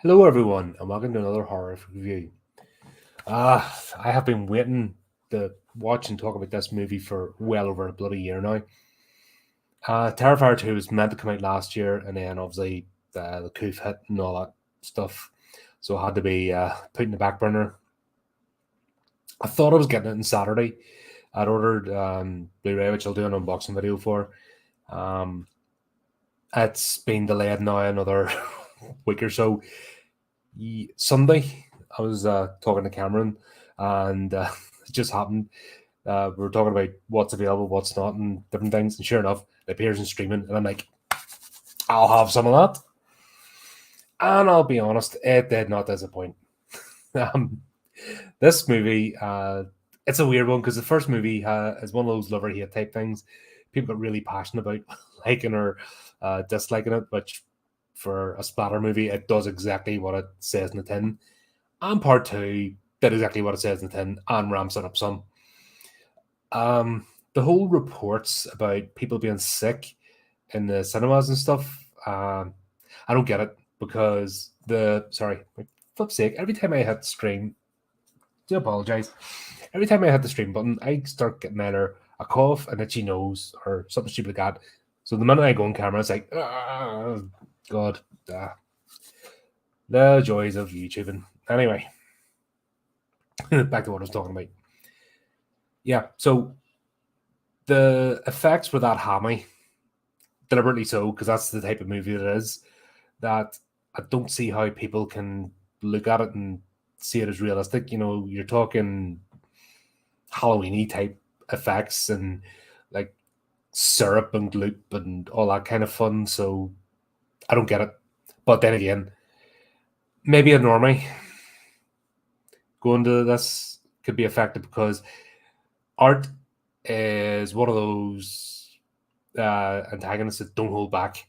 Hello, everyone, and welcome to another horror review. I have been waiting to watch and talk about this movie for well over a bloody year now. Terrifier 2 was meant to come out last year, and then obviously the coup hit and all that stuff, so it had to be put in the back burner. I thought I was getting it on Saturday. I'd ordered Blu-ray, which I'll do an unboxing video for. Um, it's been delayed now another week or so. Sunday, I was talking to Cameron, and it just happened. We were talking about what's available, what's not, and different things. And sure enough, it appears in streaming, and I'm like, I'll have some of that. And I'll be honest, it did not disappoint. um, this movie, it's a weird one because the first movie is one of those love or hate type things. People got really passionate about liking or disliking it, which for a splatter movie, it does exactly what it says in the tin. And part two did exactly what it says in the tin and ramps it up some. The whole reports about people being sick in the cinemas and stuff, I don't get it because for flip's sake, every time I hit stream, do apologize. Every time I hit the stream button, I start getting either a cough, an itchy nose, or something stupid like that. So the minute I go on camera, it's like, God, the joys of YouTubing. Anyway, back to what I was talking about. Yeah, so the effects were that hammy, deliberately so, because that's the type of movie it is, that I don't see how people can look at it and see it as realistic. You know, you're talking Halloweeny type effects and like syrup and gloop and all that kind of fun. So I don't get it. But then again, maybe a normie going to this could be effective because art is one of those antagonists that don't hold back.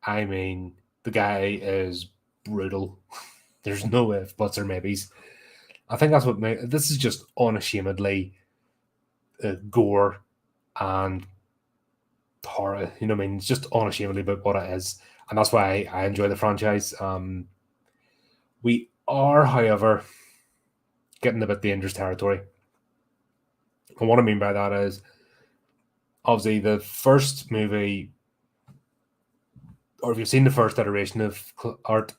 I mean, the guy is brutal. There's no if, buts, or maybes. I think that's what this is just unashamedly gore and horror. You know what I mean? It's just unashamedly about what it is, and that's why I enjoy the franchise. We are, however, getting a bit dangerous territory. And what I mean by that is, obviously, the first movie, or if you've seen the first iteration of art,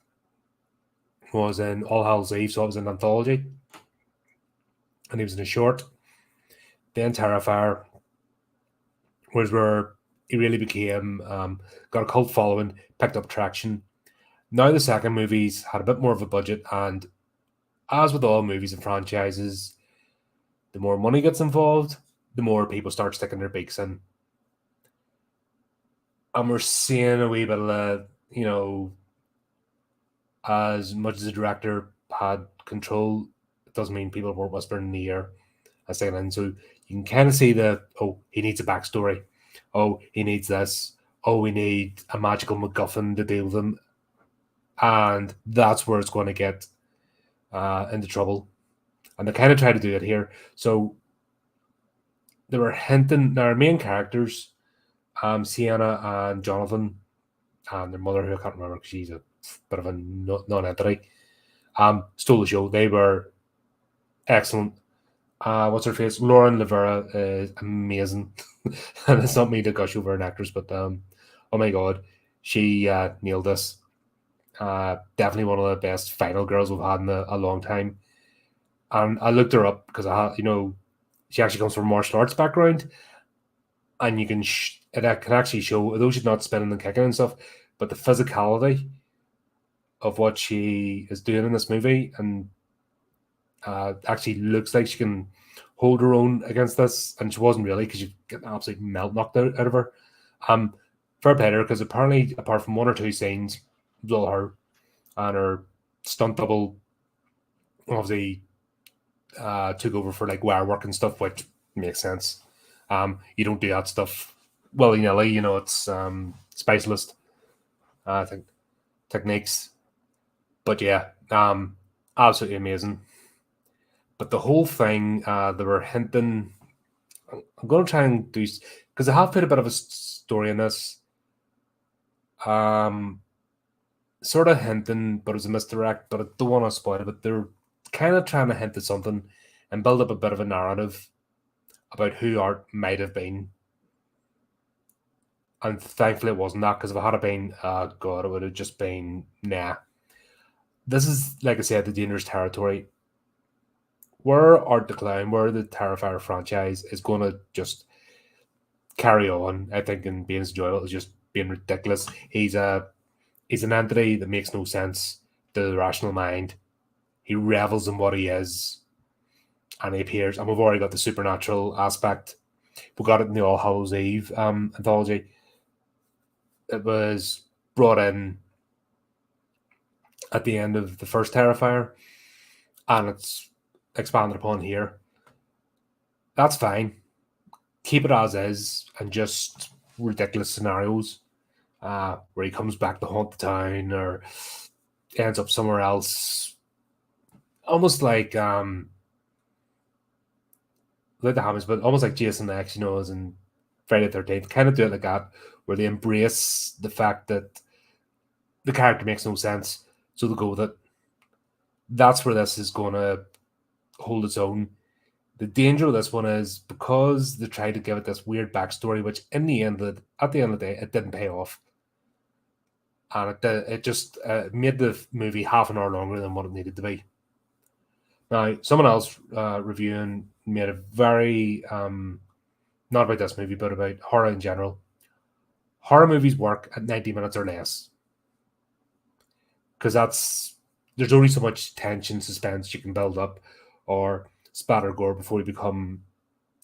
was in All Hallows Eve, so it was an anthology, and he was in a short. Then Terrifier was where he really became got a cult following, picked up traction. Now the second movie's had a bit more of a budget, and as with all movies and franchises, the more money gets involved, the more people start sticking their beaks in. And we're seeing a wee bit of as much as the director had control, it doesn't mean people were whispering in the ear and saying in. So you can kind of see he needs a backstory. Oh, he needs this. Oh, we need a magical MacGuffin to deal with him. And that's where it's going to get into trouble. And they kind of try to do it here. So they were hinting, our main characters, Sienna and Jonathan, and their mother, who I can't remember because she's a bit of a non-entity, stole the show. They were excellent. What's her face? Lauren Lavera is amazing. And it's not me to gush over an actress, but oh my God, she nailed this. Definitely one of the best final girls we've had in a long time. And I looked her up because she actually comes from a martial arts background, and you can it can actually show, although she's not spinning and kicking and stuff, but the physicality of what she is doing in this movie, and actually looks like she can hold her own against this, and she wasn't really, because you get an absolute melt knocked out of her. Fair play to her, because apparently, apart from one or two scenes, it was all her, and her stunt double obviously took over for like wire work and stuff, which makes sense. You don't do that stuff willy-nilly, it's specialist I think techniques. But yeah, absolutely amazing. But the whole thing, they were hinting. I'm going to try and do, because I have put a bit of a story in this. sort of hinting, but it was a misdirect. But I don't want to spoil it. But they're kind of trying to hint at something and build up a bit of a narrative about who Art might have been. And thankfully it wasn't that, because if it had been, God, it would have just been, nah. This is, like I said, the dangerous territory. Where Art the Clown, where the Terrifier franchise is going to just carry on, I think, and being enjoyable, is just being ridiculous. He's an entity that makes no sense to the rational mind. He revels in what he is, and he appears. And we've already got the supernatural aspect. We got it in the All Hallows Eve anthology. It was brought in at the end of the first Terrifier, and it's expanded upon here. That's fine. Keep it as is, and just ridiculous scenarios where he comes back to haunt the town or ends up somewhere else. Almost like the Hammers, but almost like Jason X, as in Friday the 13th. Kind of do it like that, where they embrace the fact that the character makes no sense, so they go with it. That's where this is going to hold its own. The danger of this one is because they tried to give it this weird backstory, which at the end of the day, it didn't pay off. And it just made the movie half an hour longer than what it needed to be. Now, someone else reviewing made a very, not about this movie, but about horror in general. Horror movies work at 90 minutes or less. Because there's only so much tension, suspense you can build up, or spatter gore before you become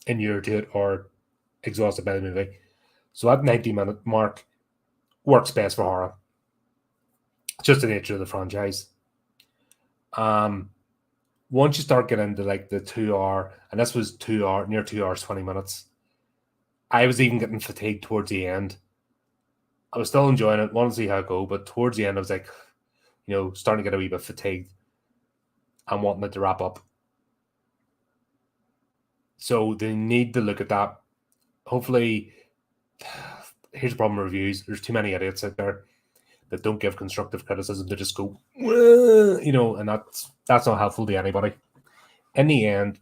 inured to it or exhausted by the movie. So that 90-minute mark works best for horror. It's just the nature of the franchise. Once you start getting into like the 2 hour, and this was near 2 hours, 20 minutes, I was even getting fatigued towards the end. I was still enjoying it, wanted to see how it go, but towards the end I was like, starting to get a wee bit fatigued and wanting it to wrap up. So they need to look at that. Hopefully, here's the problem with reviews. There's too many idiots out there that don't give constructive criticism. They just go, and that's not helpful to anybody. In the end,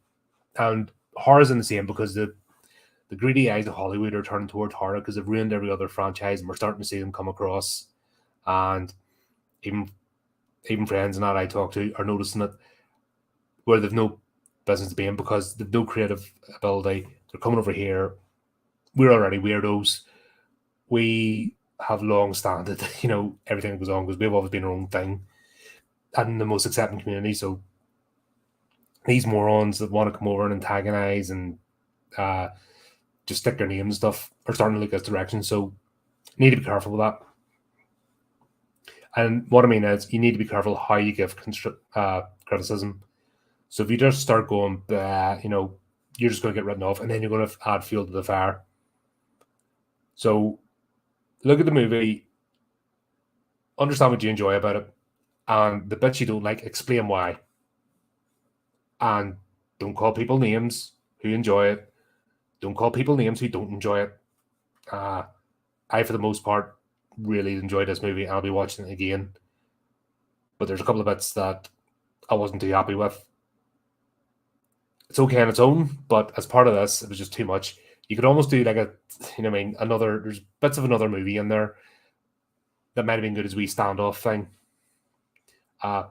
and horror's in the same, because the greedy eyes of Hollywood are turning towards horror because they've ruined every other franchise, and we're starting to see them come across. And even friends and that I talk to are noticing it, where they've no business being, because they've no creative ability. They're coming over here. We're already weirdos. We have long standing, everything that goes on, because we've always been our own thing and the most accepting community. So these morons that want to come over and antagonize and just stick their name and stuff are starting to look this direction. So you need to be careful with that. And what I mean is, you need to be careful how you give criticism. So if you just start going, you're just going to get written off, and then you're going to add fuel to the fire. So look at the movie, understand what you enjoy about it, and the bits you don't like, explain why. And don't call people names who enjoy it. Don't call people names who don't enjoy it. I, for the most part, really enjoyed this movie. I'll be watching it again. But there's a couple of bits that I wasn't too happy with. It's okay on its own, but as part of this, it was just too much. You could almost do like there's bits of another movie in there that might have been good as wee standoff thing. I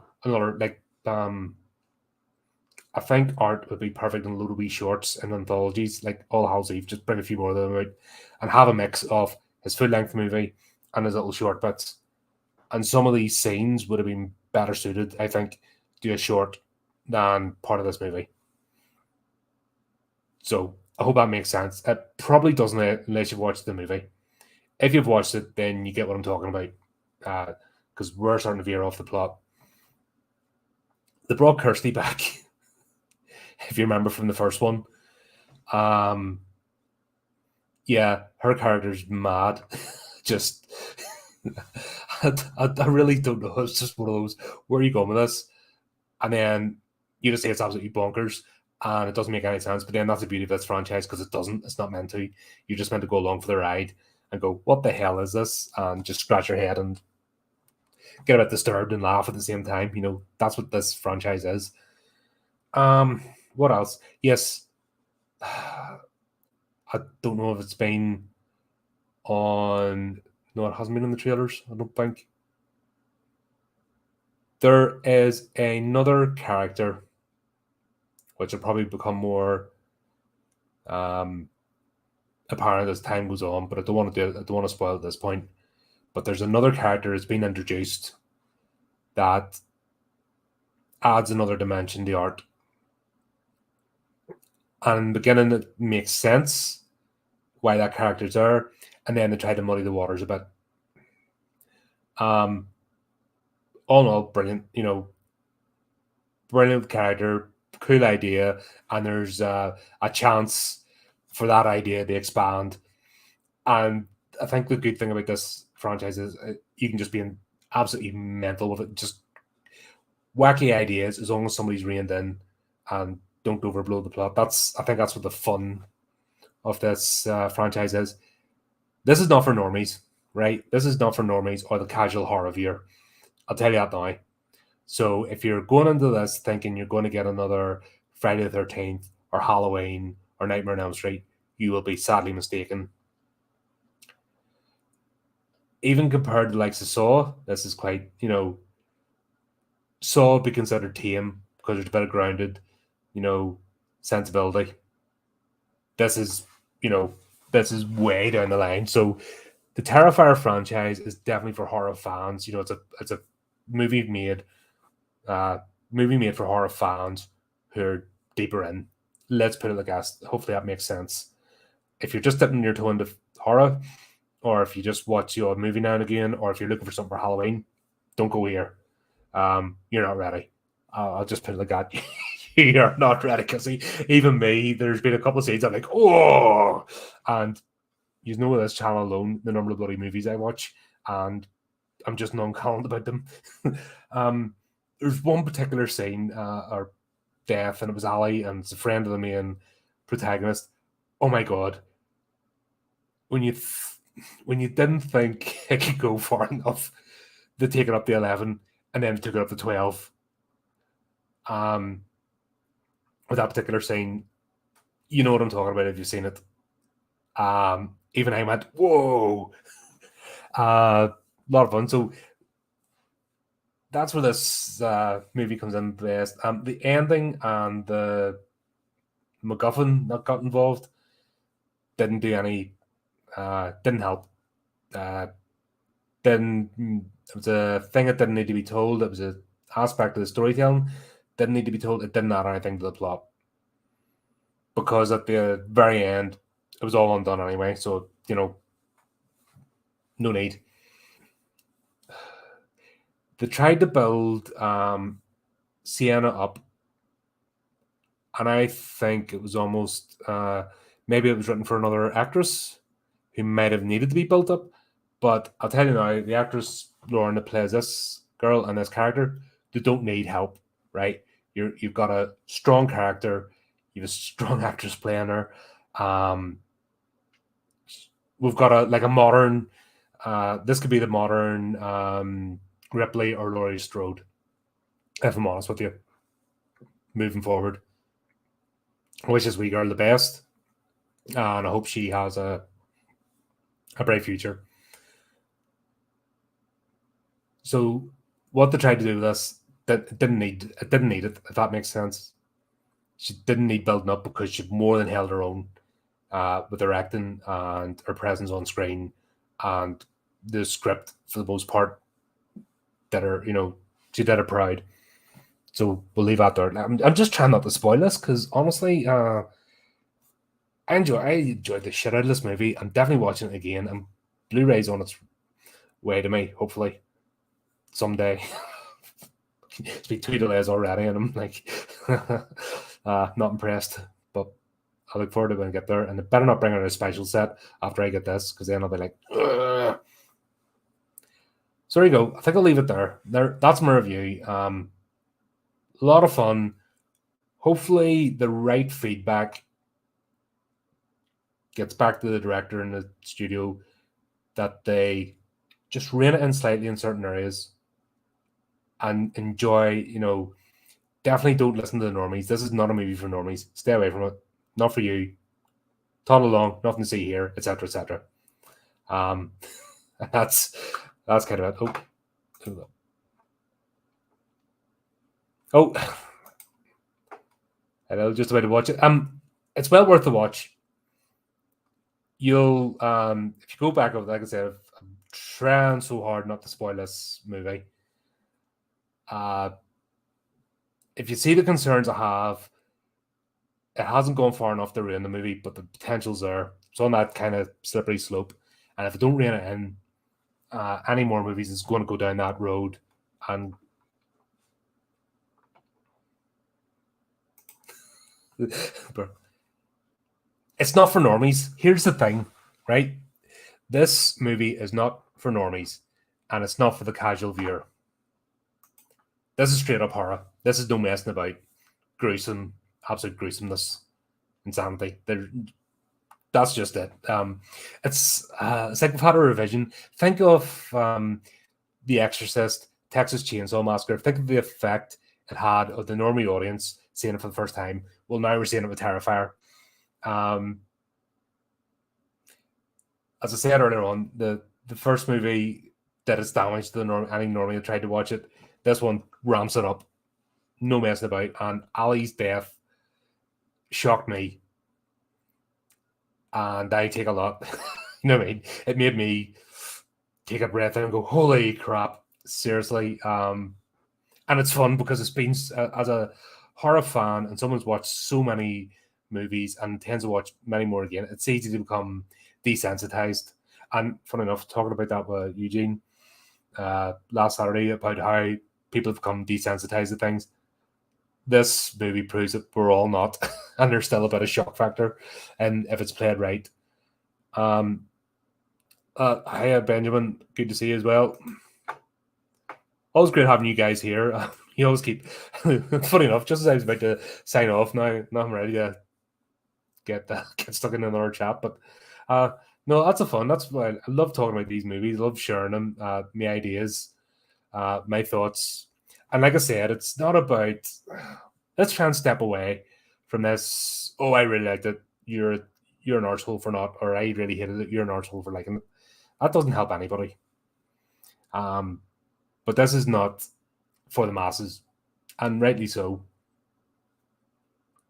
think Art would be perfect in a load of wee shorts and anthologies, like All Hallows Eve. Just bring a few more of them out and have a mix of his full-length movie and his little short bits. And some of these scenes would have been better suited, I think, to do a short than part of this movie. So I hope that makes sense. It probably doesn't unless you've watched the movie. If you've watched it, then you get what I'm talking about, because we're starting to veer off the plot. They brought Kirsty back, if you remember from the first one. Yeah, her character's mad. Just, I really don't know. It's just one of those, where are you going with this? And then you just say it's absolutely bonkers, and it doesn't make any sense. But then that's the beauty of this franchise, because it doesn't. It's not meant to. You're just meant to go along for the ride and go, what the hell is this? And just scratch your head and get a bit disturbed and laugh at the same time. That's what this franchise is. What else? Yes, I don't know if it's been on. No, it hasn't been in the trailers. I don't think. There is another character, which will probably become more apparent as time goes on, but I don't want to do it. I don't want to spoil at this point. But there's another character that's been introduced that adds another dimension to art. And in the beginning, it makes sense why that character's there, and then they try to muddy the waters a bit. All in all, brilliant. Brilliant character, cool idea, and there's a chance for that idea to expand. And I think the good thing about this franchise is you can just be absolutely mental with it. Just wacky ideas as long as somebody's reined in and don't overblow the plot. I think that's what the fun of this franchise is. This is not for normies, right? This is not for normies or the casual horror viewer. I'll tell you that now. So if you're going into this thinking you're going to get another Friday the 13th or Halloween or Nightmare on Elm Street, you will be sadly mistaken. Even compared to likes of Saw, this is quite, Saw would be considered tame because there's a bit of grounded, sensibility. This is, way down the line. So the Terrifier franchise is definitely for horror fans. It's a movie made for horror fans who are deeper in. Let's put it like that. Hopefully that makes sense. If you're just dipping your toe into horror, or if you just watch your movie now and again, or if you're looking for something for Halloween, don't go here. You're not ready. I'll just put it like that. You're not ready, because even me, there's been a couple of scenes I'm like, oh, and you know this channel alone, the number of bloody movies I watch, and I'm just nonchalant about them. There's one particular scene, or death, and it was Ali, and it's a friend of the main protagonist. Oh my god! When you didn't think it could go far enough, they take it up to 11, and then took it up to 12. With that particular scene, you know what I'm talking about if you've seen it. Even I went, whoa! A lot of fun. So that's where this movie comes in best. The ending and the MacGuffin that got involved didn't do any, didn't help. It was a thing that didn't need to be told. It was an aspect of the storytelling. Didn't need to be told. It didn't add anything to the plot. Because at the very end, it was all undone anyway. So, no need. They tried to build Sienna up, and I think it was almost maybe it was written for another actress who might have needed to be built up. But I'll tell you now, the actress Lauren that plays this girl and this character, they don't need help, right? You've got a strong character, you have a strong actress playing her. We've got a modern. This could be the modern Ripley or Laurie Strode, if I'm honest with you. Moving forward, I wish this wee girl the best, and I hope she has a bright future. So, what they tried to do with this, that didn't need it. If that makes sense, she didn't need building up because she more than held her own with her acting and her presence on screen, and the script for the most part that her, she did her proud. So we'll leave that there. I'm just trying not to spoil this because honestly, I enjoyed the shit out of this movie. I'm definitely watching it again. And Blu-ray's on its way to me, hopefully someday. It's been 2 delays already, and I'm like not impressed. But I look forward to when I get there. And they better not bring out a special set after I get this, because then I'll be like, ugh. So there you go. I think I'll leave it there. That's my review. A lot of fun. Hopefully, the right feedback gets back to the director and the studio, that they just rein it in slightly in certain areas. and enjoy, definitely don't listen to the normies. This is not a movie for normies. Stay away from it. Not for you. Toddle along, nothing to see here, etc., etc. That's kind of it. Oh, hello, just about to watch it. It's well worth the watch. You'll if you go back over, like I said, I'm trying so hard not to spoil this movie. If you see the concerns I have, it hasn't gone far enough to ruin the movie, but the potential's there. It's on that kind of slippery slope, and if it don't rein it in, any more movies is going to go down that road. And it's not for normies. Here's the thing, right? This movie is not for normies, and it's not for the casual viewer. This is straight up horror. This is no messing about. Gruesome, absolute gruesomeness, insanity. That's just it. It's like we've had a revision. Think of The Exorcist, Texas Chainsaw Massacre. Think of the effect it had of the normie audience seeing it for the first time. Well, now we're seeing it with Terrifier. As I said earlier on, the first movie did its damage to any normie that tried to watch it. This one ramps it up. No messing about. And Ali's death shocked me. And I take a lot. You know what I mean? It made me take a breath in and go, holy crap, seriously. And it's fun because it's been, as a horror fan and someone's watched so many movies and tends to watch many more again, it's easy to become desensitized. And fun enough, talking about that with Eugene last Saturday about how people have become desensitized to things. This movie proves that we're all not, and there's still a bit of shock factor, and if it's played right. Hiya, Benjamin. Good to see you as well. Always great having you guys here. You always keep. Funny enough, just as I was about to sign off, now I'm ready to get stuck in another chat. But no, that's a fun. That's why I love talking about these movies. I love sharing them, my ideas, my thoughts. And like I said, it's not about, let's try and step away from this. Oh, I really liked it. You're an arsehole for not, or I really hated it. You're an arsehole for liking it. That doesn't help anybody. But this is not for the masses, and rightly so.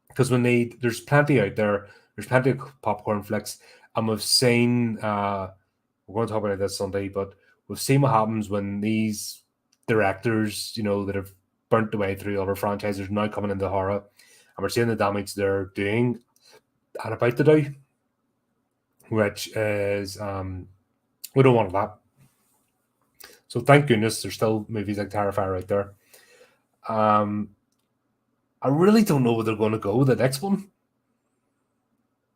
Because there's plenty out there. There's plenty of popcorn flicks, and we've seen. We're going to talk about this Sunday, but we've seen what happens when these directors, that have burnt their way through other franchises are now coming into horror, and we're seeing the damage they're doing and about to do, which is we don't want that. So thank goodness there's still movies like Terrifier out there. I really don't know where they're going to go the next one.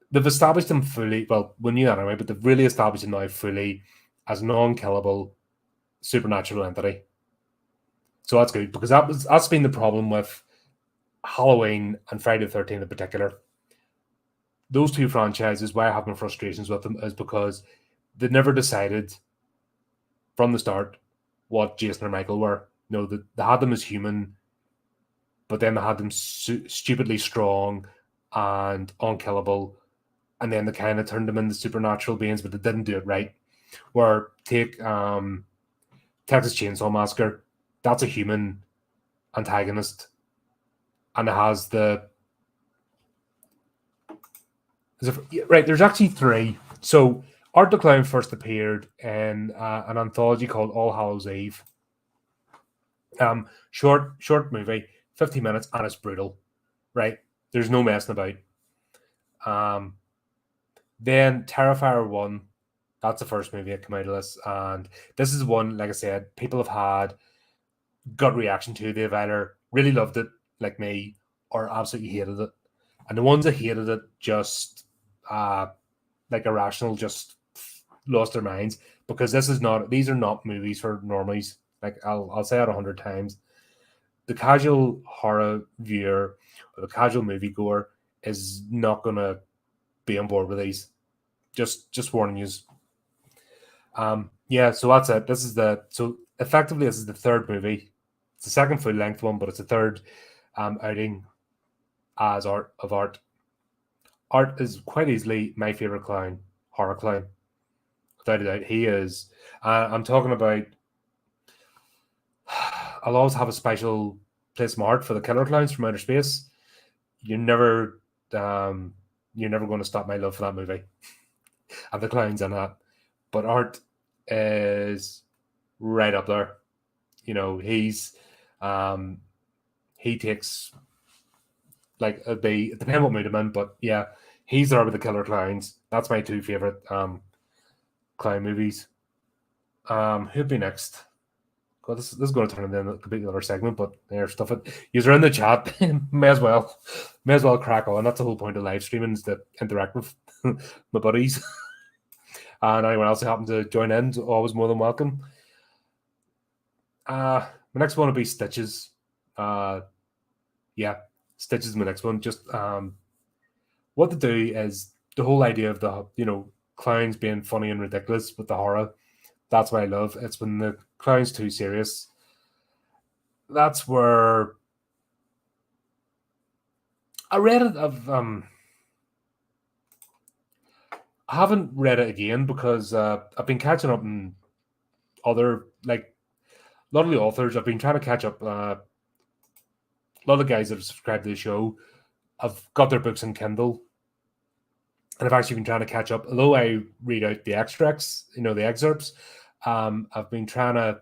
They've established them fully, well, we knew that anyway, but they've really established them now fully as a non-killable supernatural entity. So that's good, because that's been the problem with Halloween and Friday the 13th in particular. Those two franchises, why I have my frustrations with them is because they never decided from the start what Jason or Michael were. They had them as human, but then they had them stupidly strong and unkillable, and then they kind of turned them into supernatural beings, but they didn't do it right. Where take Texas Chainsaw Massacre, that's a human antagonist, and it has there's actually three. So Art the Clown first appeared in an anthology called All Hallows Eve. Short movie, 15 minutes, and it's brutal, right? There's no messing about. Then Terrifier 1, that's the first movie that came out of this, and this is one, like I said, people have had gut reaction to. They've either really loved it, like me, or absolutely hated it. And the ones that hated it just like irrational, just lost their minds, because these are not movies for normies. Like I'll say it 100 times. The casual horror viewer or the casual moviegoer is not gonna be on board with these. Just warning you. Yeah, so that's it. So effectively this is the third movie It's the second full length one, but it's the third outing as art. Art is quite easily my favorite clown, horror clown, without a doubt. He is. I'm talking about. I'll always have a special place in my heart for the killer clowns from outer space. You're never, you're never going to stop my love for that movie and the clowns in that. But art is right up there. You know, he takes like they depend what mood I'm in, but yeah, he's there with the killer clowns. That's my two favorite clown movies. Who'd be next? God, this is going to turn into a completely other segment, but there's stuff. You're in the chat. may as well crack on. That's the whole point of live streaming, is to interact with my buddies. And anyone else who happens to join in is always more than welcome. My next one will be Stitches. Yeah, Stitches is my next one. Just what to do is the whole idea of the clowns being funny and ridiculous with the horror. That's what I love. It's when the clown's too serious. That's where I read it. I haven't read it again because I've been catching up on other, like, a lot of the authors. I've been trying to catch up. A lot of the guys that have subscribed to the show have got their books in Kindle, and I've actually been trying to catch up. Although I read out the extracts, the excerpts, I've been trying to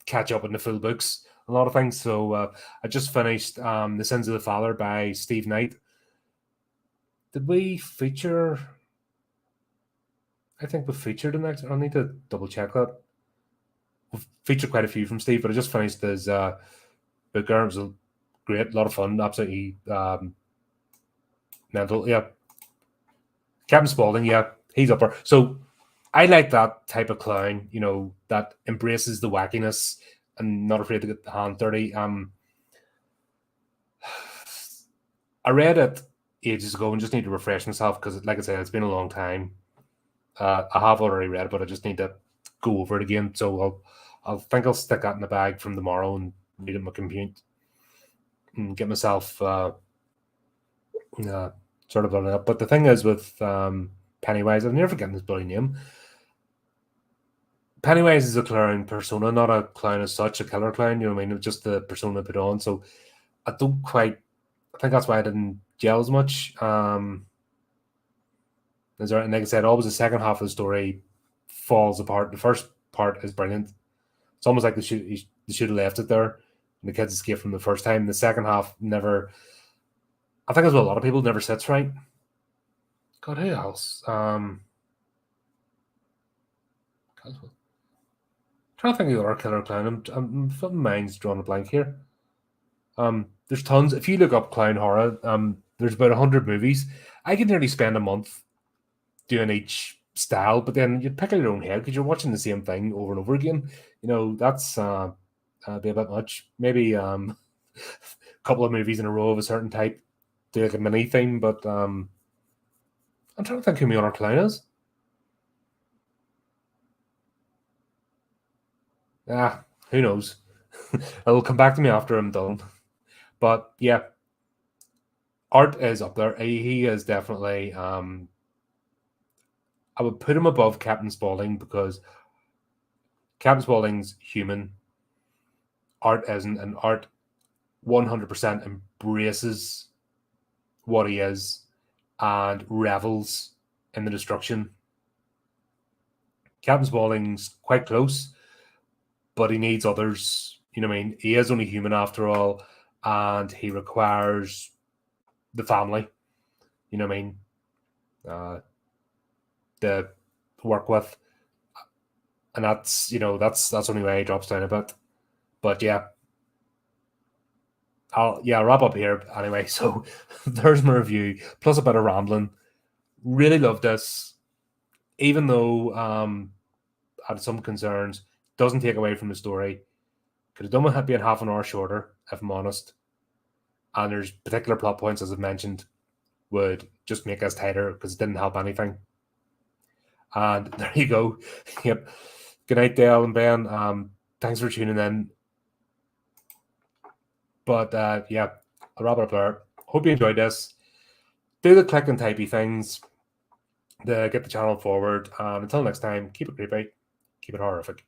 catch up on the full books, a lot of things. So I just finished The Sins of the Father by Steve Knight. Did we feature? I think we featured the next. I'll need to double check that. We've featured quite a few from Steve, but I just finished his book. It was great, a lot of fun, absolutely mental. Yeah, Captain Spaulding. Yeah, he's up there. So I like that type of clown, that embraces the wackiness and not afraid to get the hand dirty. I read it ages ago and just need to refresh myself because, like I said, it's been a long time. I have already read it, but I just need to go over it again. So I'll stick that in the bag from tomorrow and read it on my computer and get myself sort of on it up. But the thing is with Pennywise, I've never forgotten his bloody name. Pennywise is a clown persona, not a clown as such, a killer clown, you know what I mean? It's just the persona put on. So I think that's why I didn't gel as much. And like I said, always the second half of the story falls apart. The first part is brilliant. It's almost like they should have left it there. And the kids escape from the first time. The second half never, I think as well, a lot of people never sits right. God, who else? Trying to think of the other killer clown. My mind's drawing a blank here. There's tons. If you look up clown horror, there's about 100 movies. I could nearly spend a month doing each style, but then you'd pick out your own head because you're watching the same thing over and over again. That's be a bit much. Maybe a couple of movies in a row of a certain type, do like a mini thing. But I'm trying to think who my other clown is. Who knows? It'll come back to me after I'm done. But yeah, art is up there. He is definitely. I would put him above Captain Spaulding because Captain Spaulding's human. Art isn't, and art 100% embraces what he is and revels in the destruction. Captain Spaulding's quite close, but he needs others. You know what I mean? He is only human after all, and he requires the family. You know what I mean? To work with, and that's that's only why he drops down a bit. But yeah, I'll wrap up here anyway. So there's my review plus a bit of rambling. Really love this, even though I had some concerns. Doesn't take away from the story. Could have done with it being half an hour shorter, if I'm honest. And there's particular plot points, as I've mentioned, would just make us tighter because it didn't help anything. And there you go. Yep. Good night, Dale and Ben. Thanks for tuning in. But yeah, I'll wrap it up there. Hope you enjoyed this. Do the click and typey things to get the channel forward. And until next time, keep it creepy, keep it horrific.